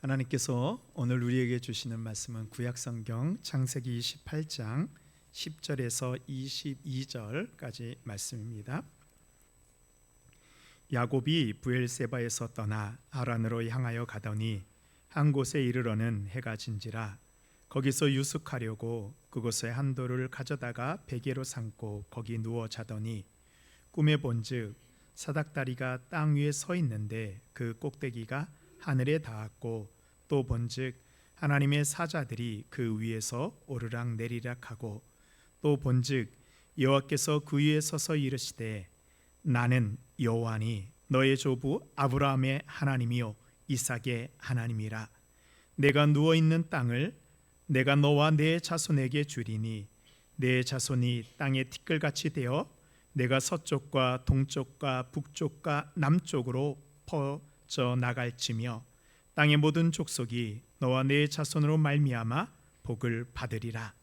하나님께서 오늘 우리에게 주시는 말씀은 구약성경 창세기 28장 10절에서 22절까지 말씀입니다. 야곱이 브엘세바에서 떠나 하란으로 향하여 가더니 한 곳에 이르러는 해가 진지라. 거기서 유숙하려고 그곳에 한 돌을 가져다가 베개로 삼고 거기 누워 자더니 꿈에 본즉 사닥다리가 땅 위에 서 있는데 그 꼭대기가 하늘에 닿았고 또 본즉 하나님의 사자들이 그 위에서 오르락 내리락 하고 또 본즉 여호와께서 그 위에 서서 이르시되 나는 여호와니 너의 조부 아브라함의 하나님이요 이삭의 하나님이라. 내가 누워 있는 땅을 내가 너와 내 자손에게 주리니 내 자손이 땅의 티끌같이 되어 내가 서쪽과 동쪽과 북쪽과 남쪽으로 퍼져 나갈지며 땅의 모든 족속이 너와 내 자손으로 말미암아 복을 받으리라.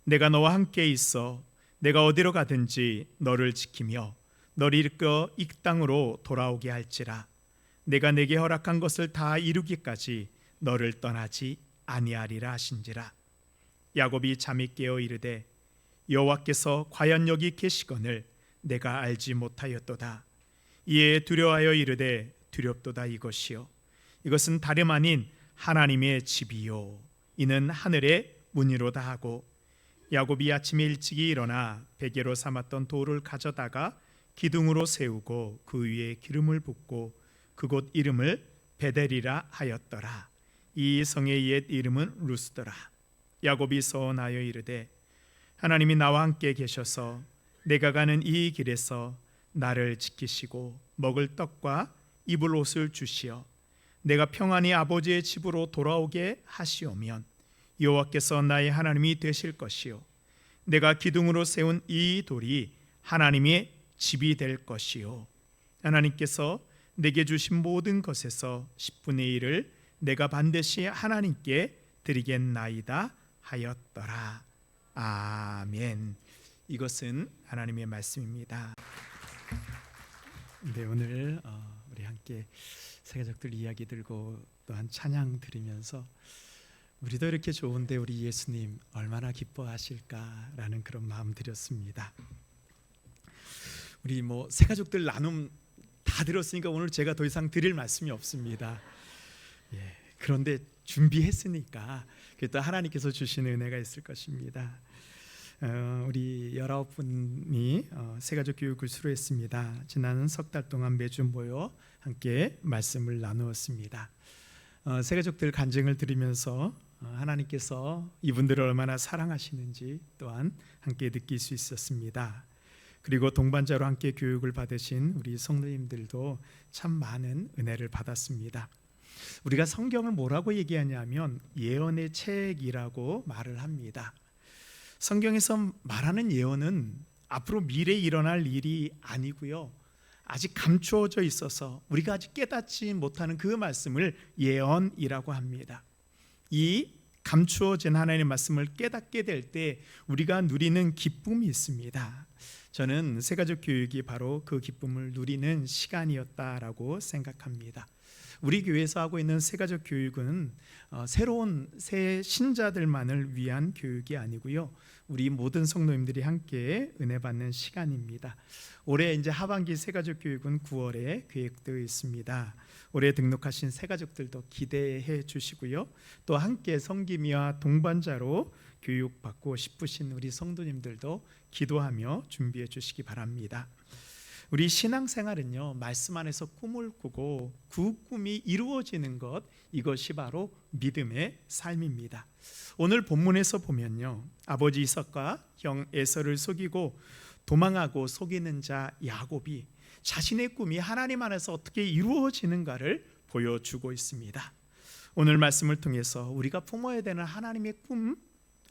내가 너와 함께 있어 내가 어디로 가든지 너를 지키며 너를 이끌어 이 땅으로 돌아오게 할지라. 내가 내게 허락한 것을 다 이루기까지 너를 떠나지 아니하리라 하신지라. 야곱이 잠이 깨어 이르되 여호와께서 과연 여기 계시거늘 내가 알지 못하였도다. 이에 두려워하여 이르되 두렵도다. 이것이요 이것은 다름 아닌 하나님의 집이요 이는 하늘의 문이로다 하고 야곱이 아침에 일찍이 일어나 베개로 삼았던 돌을 가져다가 기둥으로 세우고 그 위에 기름을 붓고 그곳 이름을 베델이라 하였더라. 이 성의 옛 이름은 루스더라. 야곱이 서원하여 이르되 하나님이 나와 함께 계셔서 내가 가는 이 길에서 나를 지키시고 먹을 떡과 입을 옷을 주시어 내가 평안히 아버지의 집으로 돌아오게 하시오면 여호와께서 나의 하나님이 되실 것이요 내가 기둥으로 세운 이 돌이 하나님의 집이 될 것이요 하나님께서 내게 주신 모든 것에서 10분의 1을 내가 반드시 하나님께 드리겠나이다 하였더라. 아멘. 이것은 하나님의 말씀입니다. 네, 오늘 우리 함께 세가족들 이야기 들고 또한 찬양 들으면서 우리도 이렇게 좋은데 우리 예수님 얼마나 기뻐하실까라는 그런 마음 들였습니다. 우리 세가족들 나눔 다 들었으니까 오늘 제가 더 이상 드릴 말씀이 없습니다. 그런데 준비했으니까 또 하나님께서 주시는 은혜가 있을 것입니다. 우리 19분이 세가족 교육을 수료했습니다. 지난 석 달 동안 매주 모여 함께 말씀을 나누었습니다. 세가족들 간증을 들으면서 하나님께서 이분들을 얼마나 사랑하시는지 또한 함께 느낄 수 있었습니다. 그리고 동반자로 함께 교육을 받으신 우리 성도님들도 참 많은 은혜를 받았습니다. 우리가 성경을 뭐라고 얘기하냐면 예언의 책이라고 말을 합니다. 성경에서 말하는 예언은 앞으로 미래에 일어날 일이 아니고요, 아직 감추어져 있어서 우리가 아직 깨닫지 못하는 그 말씀을 예언이라고 합니다. 이 감추어진 하나님의 말씀을 깨닫게 될 때 우리가 누리는 기쁨이 있습니다. 저는 세가족 교육이 바로 그 기쁨을 누리는 시간이었다라고 생각합니다. 우리 교회에서 하고 있는 세가족 교육은 새로운 새 신자들만을 위한 교육이 아니고요, 우리 모든 성도님들이 함께 은혜 받는 시간입니다. 올해 이제 하반기 세가족 교육은 9월에 계획되어 있습니다. 올해 등록하신 세가족들도 기대해 주시고요, 또 함께 섬김이와 동반자로 교육받고 싶으신 우리 성도님들도 기도하며 준비해 주시기 바랍니다. 우리 신앙생활은요, 말씀 안에서 꿈을 꾸고 그 꿈이 이루어지는 것, 이것이 바로 믿음의 삶입니다. 오늘 본문에서 보면요, 아버지 이삭과 형 에서를 속이고 도망하고 속이는 자 야곱이 자신의 꿈이 하나님 안에서 어떻게 이루어지는가를 보여주고 있습니다. 오늘 말씀을 통해서 우리가 품어야 되는 하나님의 꿈,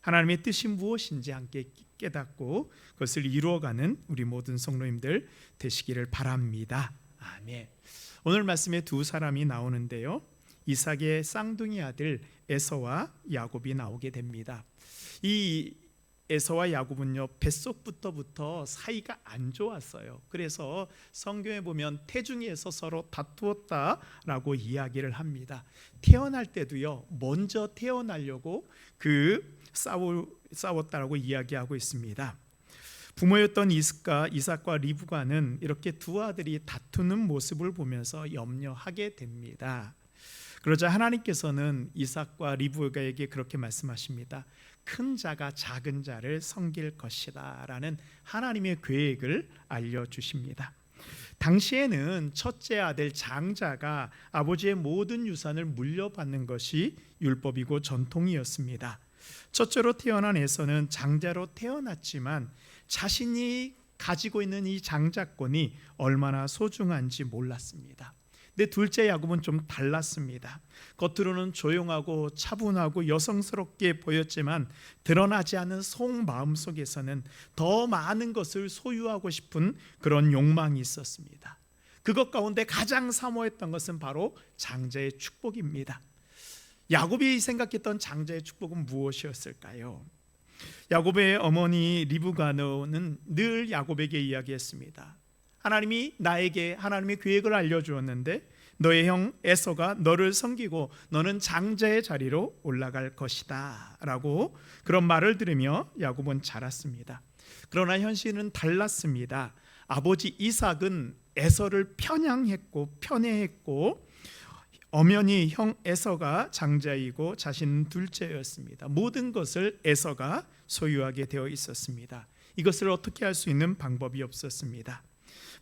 하나님의 뜻이 무엇인지 함께 깨닫고 그것을 이루어가는 우리 모든 성도님들 되시기를 바랍니다. 아멘. 오늘 말씀에 두 사람이 나오는데요, 이삭의 쌍둥이 아들 에서와 야곱이 나오게 됩니다. 이 에서와 야곱은요 뱃속부터부터 사이가 안 좋았어요. 그래서 성경에 보면 태중에서 서로 다투었다라고 이야기를 합니다. 태어날 때도요 먼저 태어나려고 싸웠다라고 이야기하고 있습니다. 부모였던 이삭과 리브가는 이렇게 두 아들이 다투는 모습을 보면서 염려하게 됩니다. 그러자 하나님께서는 이삭과 리브가에게 그렇게 말씀하십니다. 큰 자가 작은 자를 섬길 것이다 라는 하나님의 계획을 알려주십니다. 당시에는 첫째 아들 장자가 아버지의 모든 유산을 물려받는 것이 율법이고 전통이었습니다. 첫째로 태어난 에서는 장자로 태어났지만 자신이 가지고 있는 이 장자권이 얼마나 소중한지 몰랐습니다. 근데 둘째 야곱은 좀 달랐습니다. 겉으로는 조용하고 차분하고 여성스럽게 보였지만 드러나지 않은 속마음 속에서는 더 많은 것을 소유하고 싶은 그런 욕망이 있었습니다. 그것 가운데 가장 사모했던 것은 바로 장자의 축복입니다. 야곱이 생각했던 장자의 축복은 무엇이었을까요? 야곱의 어머니 리브가는 늘 야곱에게 이야기했습니다. 하나님이 나에게 하나님의 계획을 알려주었는데 너의 형 에서가 너를 섬기고 너는 장자의 자리로 올라갈 것이다 라고 그런 말을 들으며 야곱은 자랐습니다. 그러나 현실은 달랐습니다. 아버지 이삭은 에서를 편애했고 엄연히 형 에서가 장자이고 자신은 둘째였습니다. 모든 것을 에서가 소유하게 되어 있었습니다. 이것을 어떻게 할 수 있는 방법이 없었습니다.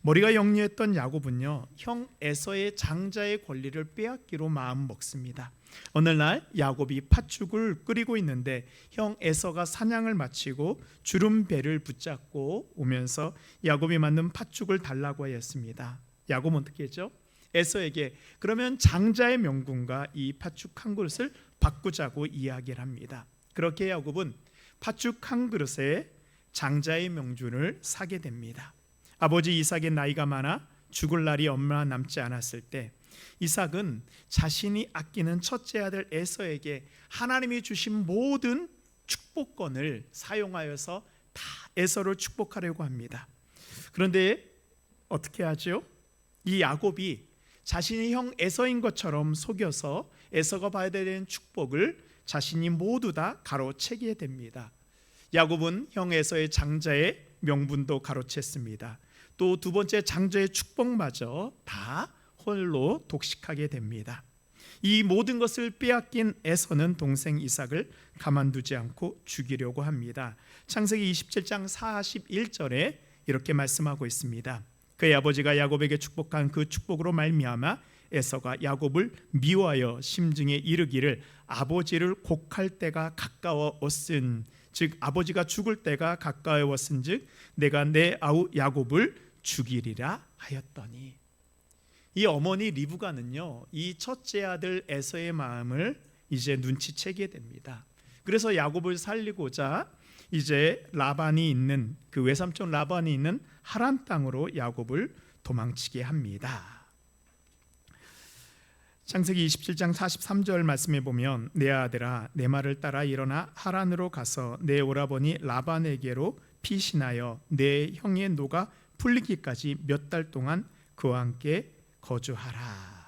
머리가 영리했던 야곱은요 형 에서의 장자의 권리를 빼앗기로 마음 먹습니다. 어느 날 야곱이 팥죽을 끓이고 있는데 형 에서가 사냥을 마치고 주름배를 붙잡고 오면서 야곱이 만든 팥죽을 달라고 하였습니다. 야곱은 어떻게 했죠? 에서에게 그러면 장자의 명분과 이 팥죽 한 그릇을 바꾸자고 이야기를 합니다. 그렇게 야곱은 팥죽 한 그릇에 장자의 명분을 사게 됩니다. 아버지 이삭의 나이가 많아 죽을 날이 얼마 남지 않았을 때 이삭은 자신이 아끼는 첫째 아들 에서에게 하나님이 주신 모든 축복권을 사용하여서 다 에서를 축복하려고 합니다. 그런데 어떻게 하죠? 이 야곱이 자신이 형 에서인 것처럼 속여서 에서가 받아야 되는 축복을 자신이 모두 다 가로채게 됩니다. 야곱은 형 에서의 장자의 명분도 가로챘습니다. 또 두 번째 장자의 축복마저 다 홀로 독식하게 됩니다. 이 모든 것을 빼앗긴 에서는 동생 이삭을 가만두지 않고 죽이려고 합니다. 창세기 27장 41절에 이렇게 말씀하고 있습니다. 그의 아버지가 야곱에게 축복한 그 축복으로 말미암아 에서가 야곱을 미워하여 심중에 이르기를 아버지를 곡할 때가 가까웠은 즉 아버지가 죽을 때가 가까웠은즉 내가 내 아우 야곱을 죽이리라 하였더니 이 어머니 리브가는요 이 첫째 아들 에서의 마음을 이제 눈치채게 됩니다. 그래서 야곱을 살리고자 이제 라반이 있는 그 외삼촌 라반이 있는 하란 땅으로 야곱을 도망치게 합니다. 창세기 27장 43절 말씀에 보면 내 아들아 내 말을 따라 일어나 하란으로 가서 내 오라버니 라반에게로 피신하여 내 형의 노가 풀리기까지 몇 달 동안 그와 함께 거주하라.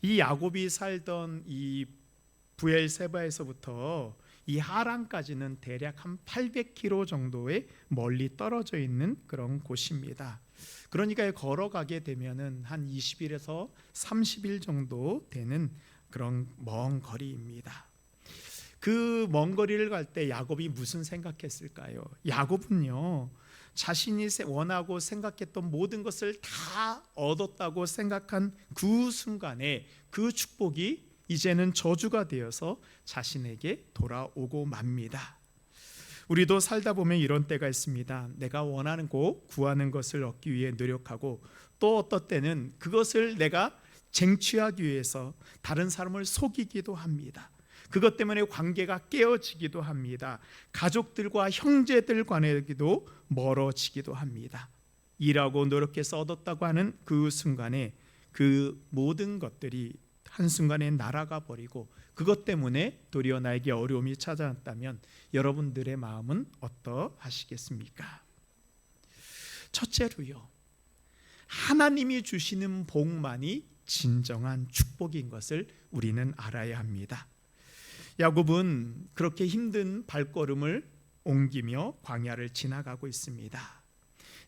이 야곱이 살던 이 부엘세바에서부터 이 하란까지는 대략 한 800km 정도의 멀리 떨어져 있는 그런 곳입니다. 그러니까 걸어가게 되면은 한 20일에서 30일 정도 되는 그런 먼 거리입니다. 그 먼 거리를 갈 때 야곱이 무슨 생각했을까요? 야곱은요 자신이 원하고 생각했던 모든 것을 다 얻었다고 생각한 그 순간에 그 축복이 이제는 저주가 되어서 자신에게 돌아오고 맙니다. 우리도 살다 보면 이런 때가 있습니다. 내가 원하는 거 구하는 것을 얻기 위해 노력하고 또 어떤 때는 그것을 내가 쟁취하기 위해서 다른 사람을 속이기도 합니다. 그것 때문에 관계가 깨어지기도 합니다. 가족들과 형제들 관계도 멀어지기도 합니다. 일하고 노력해서 얻었다고 하는 그 순간에 그 모든 것들이 한순간에 날아가 버리고 그것 때문에 도리어 나에게 어려움이 찾아왔다면 여러분들의 마음은 어떠하시겠습니까? 첫째로요, 하나님이 주시는 복만이 진정한 축복인 것을 우리는 알아야 합니다. 야곱은 그렇게 힘든 발걸음을 옮기며 광야를 지나가고 있습니다.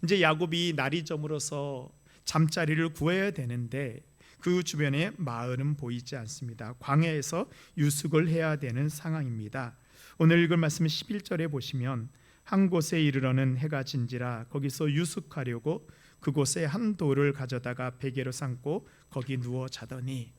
이제 야곱이 날이 저물어서 잠자리를 구해야 되는데 그 주변에 마을은 보이지 않습니다. 광야에서 유숙을 해야 되는 상황입니다. 오늘 읽을 말씀 11절에 보시면 한 곳에 이르러는 해가 진지라 거기서 유숙하려고 그곳에 한 돌을 가져다가 베개로 삼고 거기 누워 자더니,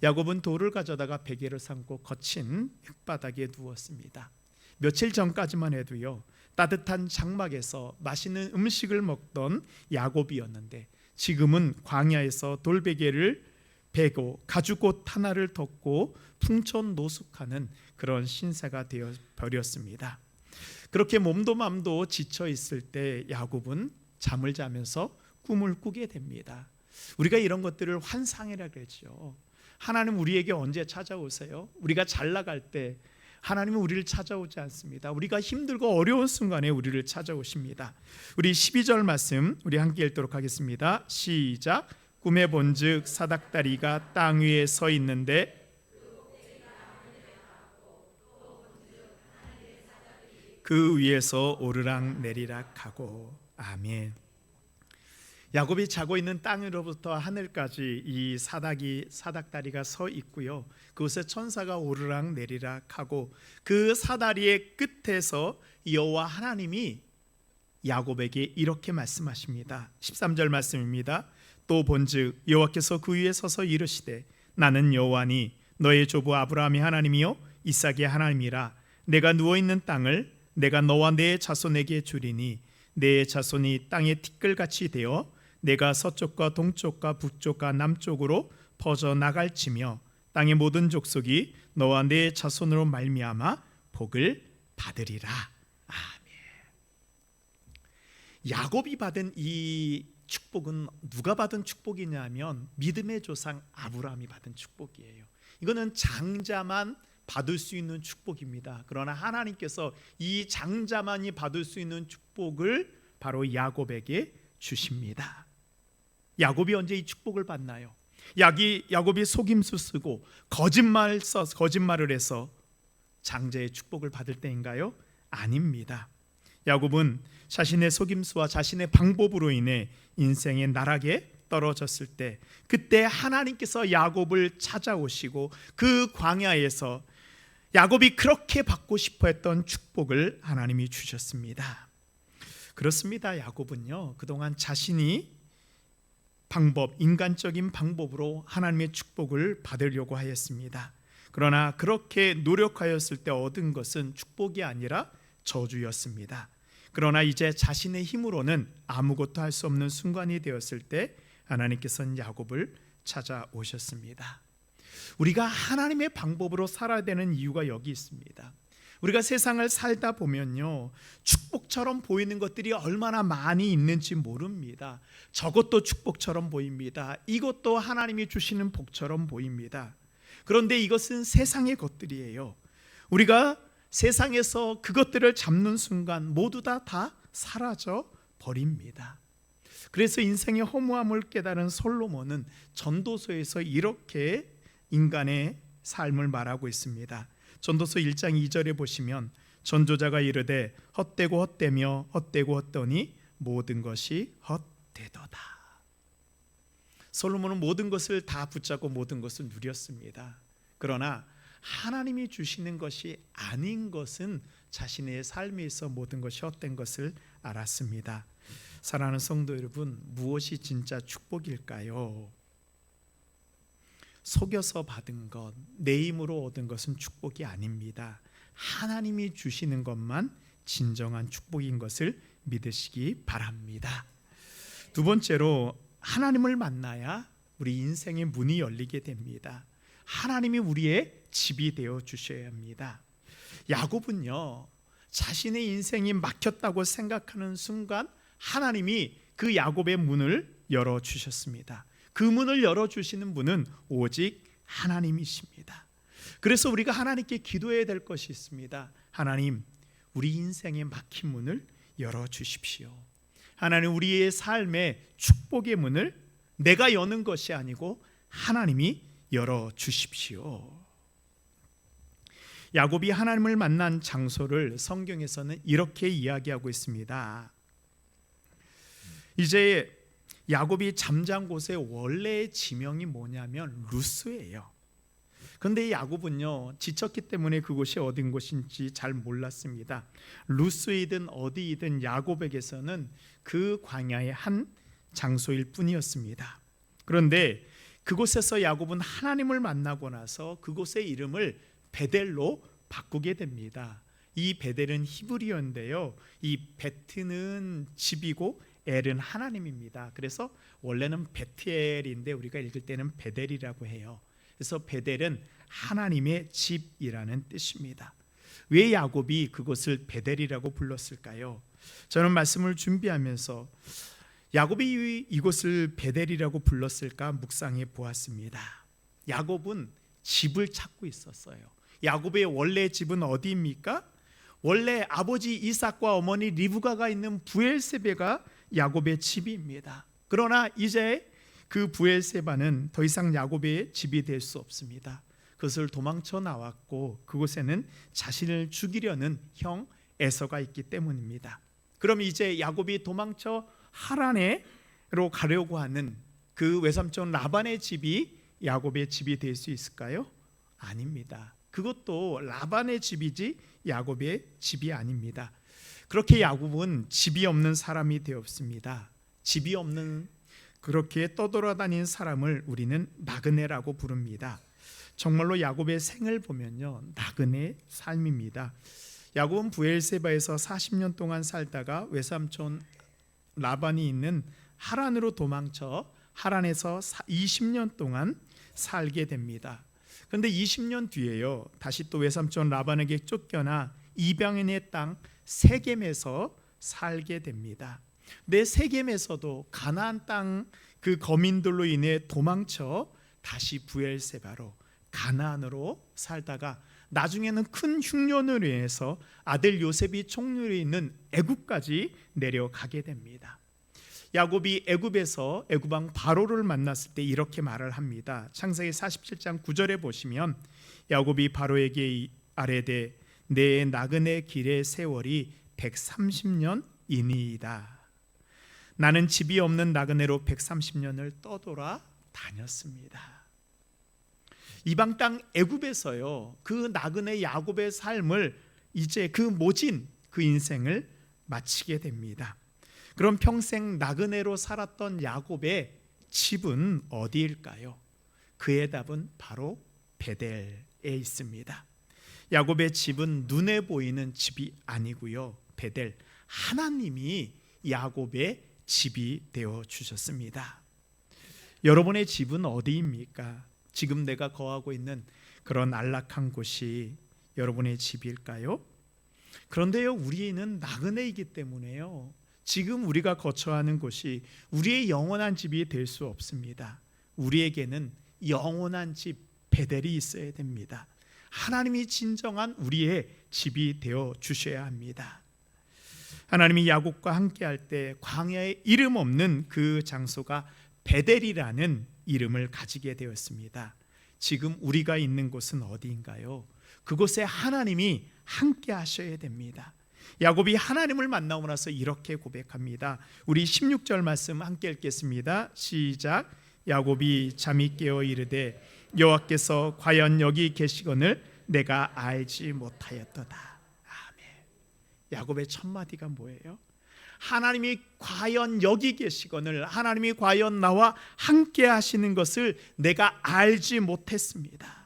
야곱은 돌을 가져다가 베개로 삼고 거친 흙바닥에 누웠습니다. 며칠 전까지만 해도요, 따뜻한 장막에서 맛있는 음식을 먹던 야곱이었는데 지금은 광야에서 돌베개를 베고 가죽옷 하나를 덮고 풍천노숙하는 그런 신세가 되어 버렸습니다. 그렇게 몸도 맘도 지쳐 있을 때 야곱은 잠을 자면서 꿈을 꾸게 됩니다. 우리가 이런 것들을 환상이라 그러죠. 하나님 우리에게 언제 찾아오세요? 우리가 잘 나갈 때 하나님은 우리를 찾아오지 않습니다. 우리가 힘들고 어려운 순간에 우리를 찾아오십니다. 우리 12절 말씀 우리 함께 읽도록 하겠습니다. 시작. 꿈에 본즉 사닥다리가 땅 위에 서 있는데 그 위에서 오르락 내리락 하고. 아멘. 야곱이 자고 있는 땅으로부터 하늘까지 이 사닥다리가 서 있고요. 그곳에 천사가 오르락 내리락 하고 그 사다리의 끝에서 여호와 하나님이 야곱에게 이렇게 말씀하십니다. 13절 말씀입니다. 또 본즉 여호와께서 그 위에 서서 이르시되 나는 여호와니 너의 조부 아브라함의 하나님이요 이삭의 하나님이라. 내가 누워있는 땅을 내가 너와 내 자손에게 주리니 내 자손이 땅의 티끌같이 되어 내가 서쪽과 동쪽과 북쪽과 남쪽으로 퍼져나갈지며 땅의 모든 족속이 너와 내 자손으로 말미암아 복을 받으리라. 아멘. 야곱이 받은 이 축복은 누가 받은 축복이냐 하면 믿음의 조상 아브라함이 받은 축복이에요. 이거는 장자만 받을 수 있는 축복입니다. 그러나 하나님께서 이 장자만이 받을 수 있는 축복을 바로 야곱에게 주십니다. 야곱이 언제 이 축복을 받나요? 야곱이 속임수 쓰고 거짓말을 해서 장자의 축복을 받을 때인가요? 아닙니다. 야곱은 자신의 속임수와 자신의 방법으로 인해 인생의 나락에 떨어졌을 때 그때 하나님께서 야곱을 찾아오시고 그 광야에서 야곱이 그렇게 받고 싶어 했던 축복을 하나님이 주셨습니다. 그렇습니다. 야곱은요, 그동안 자신이 인간적인 방법으로 하나님의 축복을 받으려고 하였습니다. 그러나 그렇게 노력하였을 때 얻은 것은 축복이 아니라 저주였습니다. 그러나 이제 자신의 힘으로는 아무것도 할 수 없는 순간이 되었을 때 하나님께서는 야곱을 찾아오셨습니다. 우리가 하나님의 방법으로 살아야 되는 이유가 여기 있습니다. 우리가 세상을 살다 보면요, 축복처럼 보이는 것들이 얼마나 많이 있는지 모릅니다. 저것도 축복처럼 보입니다. 이것도 하나님이 주시는 복처럼 보입니다. 그런데 이것은 세상의 것들이에요. 우리가 세상에서 그것들을 잡는 순간 모두 다 사라져 버립니다. 그래서 인생의 허무함을 깨달은 솔로몬은 전도서에서 이렇게 인간의 삶을 말하고 있습니다. 전도서 1장 2절에 보시면 전도자가 이르되 헛되고 헛되며 헛되고 헛되니 모든 것이 헛되도다. 솔로몬은 모든 것을 다 붙잡고 모든 것을 누렸습니다. 그러나 하나님이 주시는 것이 아닌 것은 자신의 삶에서 모든 것이 헛된 것을 알았습니다. 사랑하는 성도 여러분, 무엇이 진짜 축복일까요? 속여서 받은 것, 내 힘으로 얻은 것은 축복이 아닙니다. 하나님이 주시는 것만 진정한 축복인 것을 믿으시기 바랍니다. 두 번째로, 하나님을 만나야 우리 인생의 문이 열리게 됩니다. 하나님이 우리의 집이 되어 주셔야 합니다. 야곱은요, 자신의 인생이 막혔다고 생각하는 순간 하나님이 그 야곱의 문을 열어주셨습니다. 그 문을 열어주시는 분은 오직 하나님이십니다. 그래서 우리가 하나님께 기도해야 될 것이 있습니다. 하나님, 우리 인생의 막힌 문을 열어주십시오. 하나님, 우리의 삶의 축복의 문을 내가 여는 것이 아니고 하나님이 열어주십시오. 야곱이 하나님을 만난 장소를 성경에서는 이렇게 이야기하고 있습니다. 이제 야곱이 잠잔 곳의 원래의 지명이 뭐냐면 루스예요. 그런데 야곱은요, 지쳤기 때문에 그곳이 어딘 곳인지 잘 몰랐습니다. 루스이든 어디이든 야곱에게서는 그 광야의 한 장소일 뿐이었습니다. 그런데 그곳에서 야곱은 하나님을 만나고 나서 그곳의 이름을 베델로 바꾸게 됩니다. 이 베델은 히브리어인데요, 이 베트는 집이고 엘은 하나님입니다. 그래서 원래는 베트엘인데 우리가 읽을 때는 베델이라고 해요. 그래서 베델은 하나님의 집이라는 뜻입니다. 왜 야곱이 그곳을 베델이라고 불렀을까요? 저는 말씀을 준비하면서 야곱이 이곳을 베델이라고 불렀을까 묵상해 보았습니다. 야곱은 집을 찾고 있었어요. 야곱의 원래 집은 어디입니까? 원래 아버지 이삭과 어머니 리브가가 있는 부엘세바가 야곱의 집입니다. 그러나 이제 그 부엘세바는 더 이상 야곱의 집이 될 수 없습니다. 그것을 도망쳐 나왔고 그곳에는 자신을 죽이려는 형 에서가 있기 때문입니다. 그럼 이제 야곱이 도망쳐 하란으로 가려고 하는 그 외삼촌 라반의 집이 야곱의 집이 될 수 있을까요? 아닙니다. 그것도 라반의 집이지 야곱의 집이 아닙니다. 그렇게 야곱은 집이 없는 사람이 되었습니다. 집이 없는 그렇게 떠돌아다니는 사람을 우리는 나그네라고 부릅니다. 정말로 야곱의 생을 보면요, 나그네 삶입니다. 야곱은 부엘세바에서 40년 동안 살다가 외삼촌 라반이 있는 하란으로 도망쳐 하란에서 20년 동안 살게 됩니다. 그런데 20년 뒤에요, 다시 또 외삼촌 라반에게 쫓겨나 이방인의 땅 세겜에서 살게 됩니다. 내 세겜에서도 가나안 땅 그 거민들로 인해 도망쳐 다시 부엘세바로 가나안으로 살다가 나중에는 큰 흉년으로 인해서 아들 요셉이 총리로 있는 애굽까지 내려가게 됩니다. 야곱이 애굽에서 애굽왕 바로를 만났을 때 이렇게 말을 합니다. 창세기 47장 9절에 보시면 야곱이 바로에게 아뢰되 내 나그네 길의 세월이 130년이니이다. 나는 집이 없는 나그네로 130년을 떠돌아 다녔습니다. 이방 땅 애굽에서요, 그 나그네 야곱의 삶을 이제 그 모진 그 인생을 마치게 됩니다. 그럼 평생 나그네로 살았던 야곱의 집은 어디일까요? 그의 답은 바로 베델에 있습니다. 야곱의 집은 눈에 보이는 집이 아니고요, 베델, 하나님이 야곱의 집이 되어 주셨습니다. 여러분의 집은 어디입니까? 지금 내가 거하고 있는 그런 안락한 곳이 여러분의 집일까요? 그런데요, 우리는 나그네이기 때문에요, 지금 우리가 거처하는 곳이 우리의 영원한 집이 될 수 없습니다. 우리에게는 영원한 집 베델이 있어야 됩니다. 하나님이 진정한 우리의 집이 되어 주셔야 합니다. 하나님이 야곱과 함께할 때 광야에 이름 없는 그 장소가 베델이라는 이름을 가지게 되었습니다. 지금 우리가 있는 곳은 어디인가요? 그곳에 하나님이 함께 하셔야 됩니다. 야곱이 하나님을 만나고 나서 이렇게 고백합니다. 우리 16절 말씀 함께 읽겠습니다. 시작. 야곱이 잠이 깨어 이르되 여호와께서 과연 여기 계시거늘 내가 알지 못하였도다. 아멘. 야곱의 첫 마디가 뭐예요? 하나님이 과연 여기 계시거늘, 하나님이 과연 나와 함께 하시는 것을 내가 알지 못했습니다.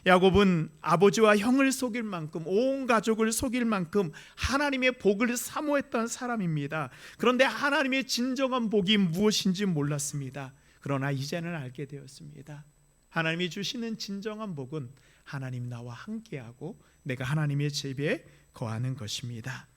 야곱은 아버지와 형을 속일 만큼, 온 가족을 속일 만큼 하나님의 복을 사모했던 사람입니다. 그런데 하나님의 진정한 복이 무엇인지 몰랐습니다. 그러나 이제는 알게 되었습니다. 하나님이 주시는 진정한 복은 하나님 나와 함께하고 내가 하나님의 집에 거하는 것입니다.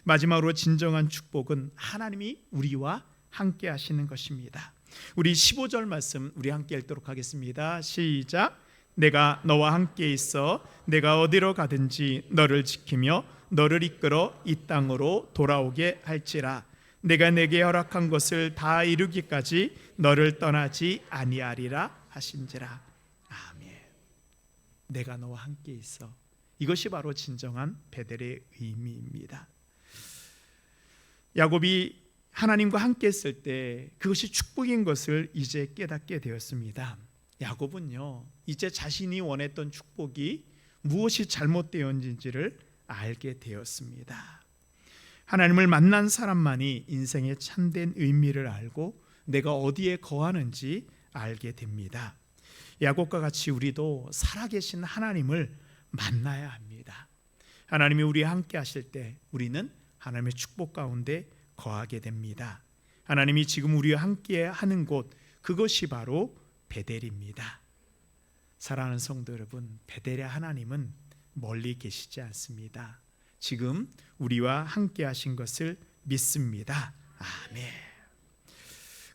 마지막으로 진정한 축복은 하나님이 우리와 함께 하시는 것입니다. 우리 15절 말씀 우리 함께 읽도록 하겠습니다. 시작. 내가 너와 함께 있어 내가 어디로 가든지 너를 지키며 너를 이끌어 이 땅으로 돌아오게 할지라. 내가 내게 허락한 것을 다 이루기까지 너를 떠나지 아니하리라 하신지라. 아멘. 내가 너와 함께 있어. 이것이 바로 진정한 베델의 의미입니다. 야곱이 하나님과 함께 했을 때 그것이 축복인 것을 이제 깨닫게 되었습니다. 야곱은요, 이제 자신이 원했던 축복이 무엇이 잘못되었는지를 알게 되었습니다. 하나님을 만난 사람만이 인생의 참된 의미를 알고 내가 어디에 거하는지 알게 됩니다. 야곱과 같이 우리도 살아계신 하나님을 만나야 합니다. 하나님이 우리와 함께 하실 때 우리는 하나님의 축복 가운데 거하게 됩니다. 하나님이 지금 우리와 함께 하는 곳, 그것이 바로 베델입니다. 사랑하는 성도 여러분, 베델의 하나님은 멀리 계시지 않습니다. 지금 우리와 함께 하신 것을 믿습니다. 아멘.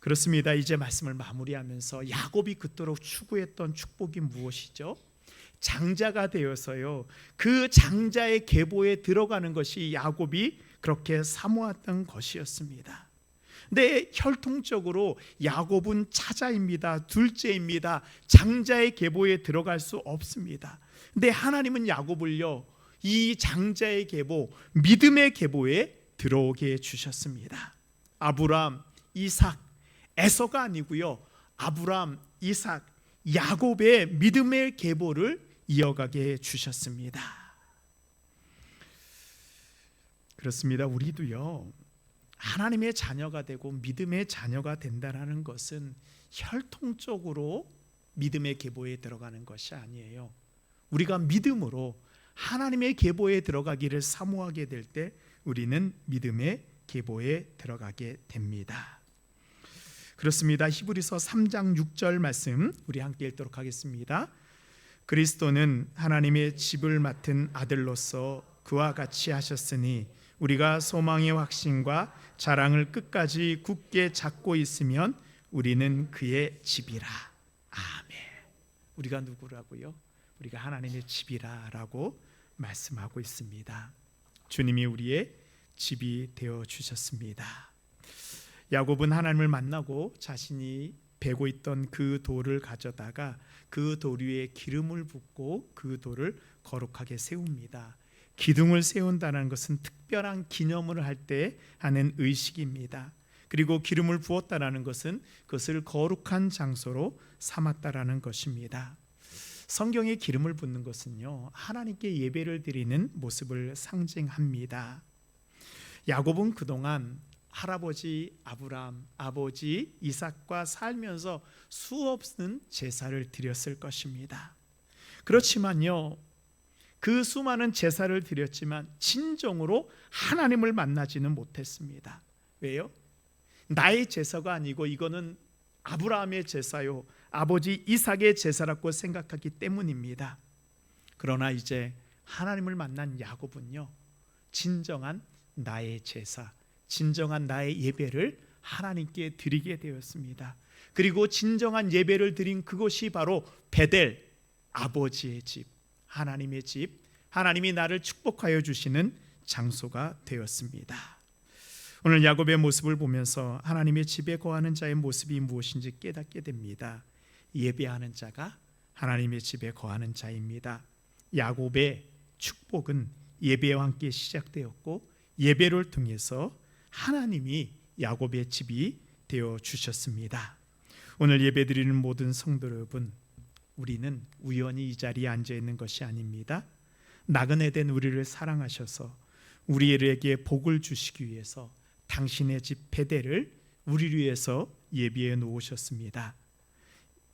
그렇습니다. 이제 말씀을 마무리하면서 야곱이 그토록 추구했던 축복이 무엇이죠? 장자가 되어서요, 그 장자의 계보에 들어가는 것이 야곱이 그렇게 사모했던 것이었습니다. 근데 혈통적으로 야곱은 차자입니다. 둘째입니다. 장자의 계보에 들어갈 수 없습니다. 근데 하나님은 야곱을요, 이 장자의 계보, 믿음의 계보에 들어오게 해주셨습니다. 아브람, 이삭, 에서가 아니고요, 아브람, 이삭, 야곱의 믿음의 계보를 이어가게 해주셨습니다. 그렇습니다. 우리도요, 하나님의 자녀가 되고 믿음의 자녀가 된다는 것은 혈통적으로 믿음의 계보에 들어가는 것이 아니에요. 우리가 믿음으로 하나님의 계보에 들어가기를 사모하게 될 때 우리는 믿음의 계보에 들어가게 됩니다. 그렇습니다. 히브리서 3장 6절 말씀 우리 함께 읽도록 하겠습니다. 그리스도는 하나님의 집을 맡은 아들로서 그와 같이 하셨으니 우리가 소망의 확신과 자랑을 끝까지 굳게 잡고 있으면 우리는 그의 집이라. 아멘. 우리가 누구라고요? 우리가 하나님의 집이라라고 말씀하고 있습니다. 주님이 우리의 집이 되어 주셨습니다. 야곱은 하나님을 만나고 자신이 베고 있던 그 돌을 가져다가 그 돌 위에 기름을 붓고 그 돌을 거룩하게 세웁니다. 기둥을 세운다는 것은 특별한 기념을 할 때 하는 의식입니다. 그리고 기름을 부었다는 것은 그것을 거룩한 장소로 삼았다라는 것입니다. 성경에 기름을 붓는 것은요, 하나님께 예배를 드리는 모습을 상징합니다. 야곱은 그동안 할아버지 아브람, 아버지 이삭과 살면서 수없는 제사를 드렸을 것입니다. 그렇지만요, 그 수많은 제사를 드렸지만 진정으로 하나님을 만나지는 못했습니다. 왜요? 나의 제사가 아니고 이거는 아브라함의 제사요, 아버지 이삭의 제사라고 생각하기 때문입니다. 그러나 이제 하나님을 만난 야곱은요, 진정한 나의 제사, 진정한 나의 예배를 하나님께 드리게 되었습니다. 그리고 진정한 예배를 드린 그것이 바로 베델, 아버지의 집, 하나님의 집, 하나님이 나를 축복하여 주시는 장소가 되었습니다. 오늘 야곱의 모습을 보면서 하나님의 집에 거하는 자의 모습이 무엇인지 깨닫게 됩니다. 예배하는 자가 하나님의 집에 거하는 자입니다. 야곱의 축복은 예배와 함께 시작되었고 예배를 통해서 하나님이 야곱의 집이 되어 주셨습니다. 오늘 예배드리는 모든 성도 여러분, 우리는 우연히 이 자리에 앉아 있는 것이 아닙니다. 나그네 된 우리를 사랑하셔서 우리에게 복을 주시기 위해서 당신의 집 베델을 우리를 위해서 예비해 놓으셨습니다.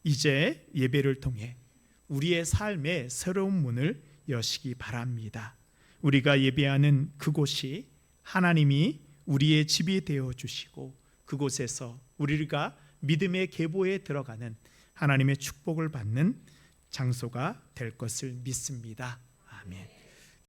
이제 예배를 통해 우리의 삶의 새로운 문을 여시기 바랍니다. 우리가 예배하는 그곳이 하나님이 우리의 집이 되어 주시고 그곳에서 우리가 믿음의 계보에 들어가는 하나님의 축복을 받는 장소가 될 것을 믿습니다. 아멘.